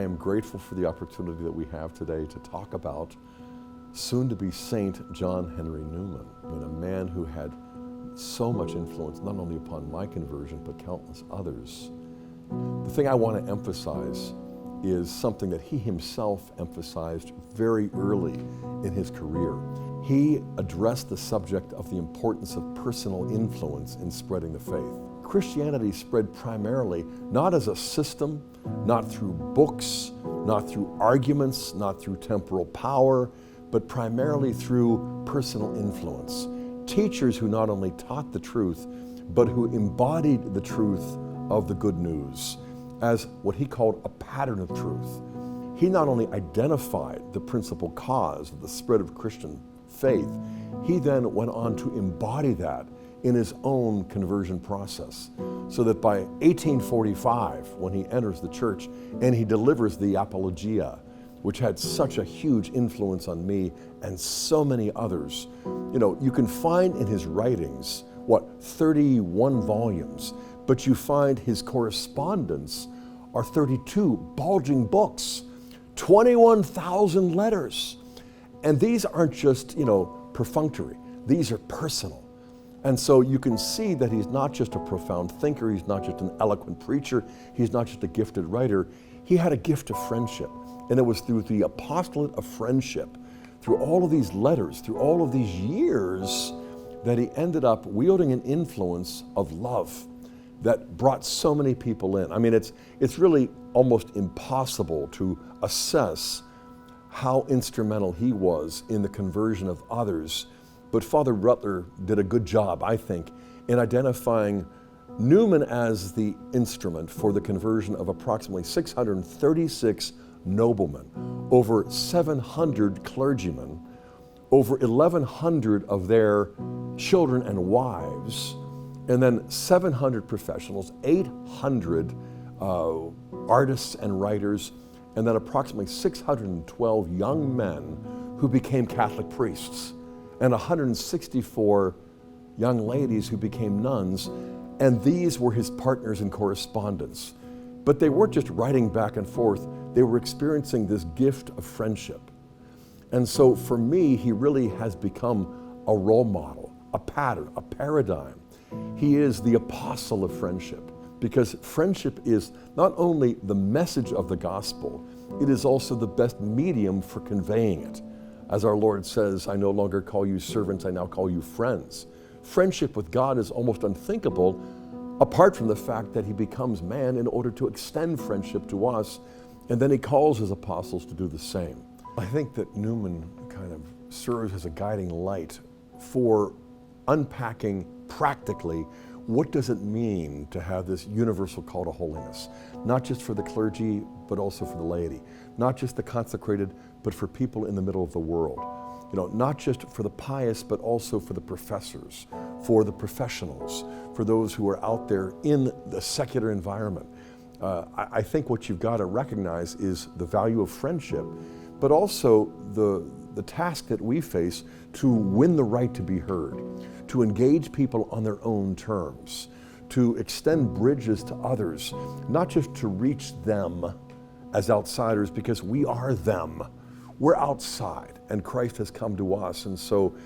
I am grateful for the opportunity that we have today to talk about soon-to-be Saint John Henry Newman. I mean, a man who had so much influence, not only upon my conversion, but countless others. The thing I want to emphasize is something that he himself emphasized very early in his career. He addressed the subject of the importance of personal influence in spreading the faith. Christianity spread primarily not as a system, not through books, not through arguments, not through temporal power, but primarily through personal influence. Teachers who not only taught the truth, but who embodied the truth of the good news as what he called a pattern of truth. He not only identified the principal cause of the spread of Christian faith, he then went on to embody that in his own conversion process. So that by 1845, when he enters the church and he delivers the Apologia, which had such a huge influence on me and so many others. You can find in his writings, 31 volumes, but you find his correspondence are 32 bulging books, 21,000 letters. And these aren't just, perfunctory, these are personal. And so you can see that he's not just a profound thinker, he's not just an eloquent preacher, he's not just a gifted writer, he had a gift of friendship. And it was through the apostolate of friendship, through all of these letters, through all of these years, that he ended up wielding an influence of love that brought so many people in. I mean, it's really almost impossible to assess how instrumental he was in the conversion of others. But Father Rutler did a good job, I think, in identifying Newman as the instrument for the conversion of approximately 636 noblemen, over 700 clergymen, over 1,100 of their children and wives, and then 700 professionals, 800 artists and writers, and then approximately 612 young men who became Catholic priests, and 164 young ladies who became nuns, and these were his partners in correspondence. But they weren't just writing back and forth, they were experiencing this gift of friendship. And so for me, he really has become a role model, a pattern, a paradigm. He is the apostle of friendship, because friendship is not only the message of the gospel, it is also the best medium for conveying it. As our Lord says, I no longer call you servants, I now call you friends. Friendship with God is almost unthinkable apart from the fact that he becomes man in order to extend friendship to us, and then he calls his apostles to do the same. I think that Newman kind of serves as a guiding light for unpacking practically what does it mean to have this universal call to holiness, not just for the clergy, but also for the laity, not just the consecrated, but for people in the middle of the world. Not just for the pious, but also for the professors, for the professionals, for those who are out there in the secular environment. I think what you've got to recognize is the value of friendship, but also the task that we face to win the right to be heard, to engage people on their own terms, to extend bridges to others, not just to reach them as outsiders, because we are them. We're outside, and Christ has come to us. And so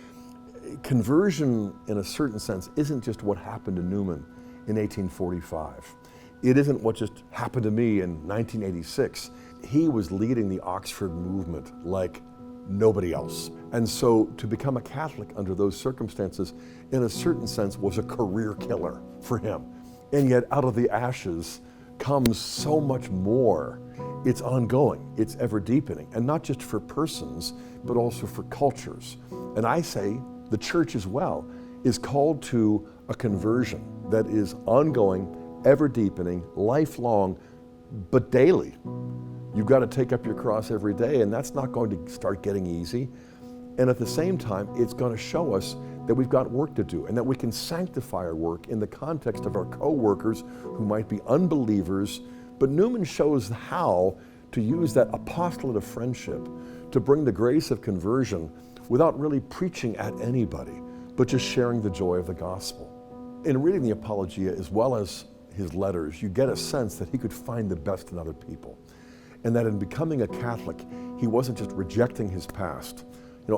conversion, in a certain sense, isn't just what happened to Newman in 1845. It isn't what just happened to me in 1986. He was leading the Oxford movement like nobody else. And so to become a Catholic under those circumstances, in a certain sense, was a career killer for him. And yet out of the ashes comes so much more. It's ongoing, it's ever deepening, and not just for persons, but also for cultures. And I say the church as well is called to a conversion that is ongoing, ever deepening, lifelong, but daily. You've got to take up your cross every day, and that's not going to start getting easy. And at the same time, it's going to show us that we've got work to do and that we can sanctify our work in the context of our co-workers who might be unbelievers. But Newman shows how to use that apostolate of friendship to bring the grace of conversion without really preaching at anybody, but just sharing the joy of the gospel. In reading the Apologia, as well as his letters, you get a sense that he could find the best in other people. and that in becoming a Catholic, he wasn't just rejecting his past.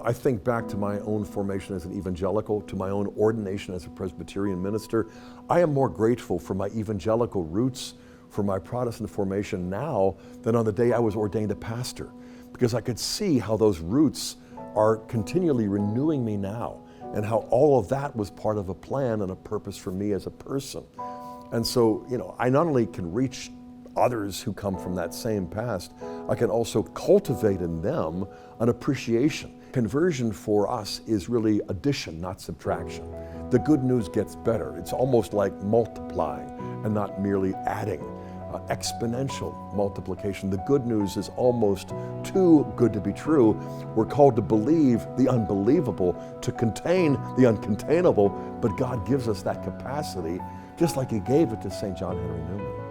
I think back to my own formation as an evangelical, to my own ordination as a Presbyterian minister. I am more grateful for my evangelical roots, for my Protestant formation now, than on the day I was ordained a pastor, because I could see how those roots are continually renewing me now, and how all of that was part of a plan and a purpose for me as a person. And so, I not only can reach others who come from that same past, I can also cultivate in them an appreciation. Conversion for us is really addition, not subtraction. The good news gets better. It's almost like multiplying and not merely adding. Exponential multiplication. The good news is almost too good to be true. We're called to believe the unbelievable, to contain the uncontainable, but God gives us that capacity, just like He gave it to St. John Henry Newman.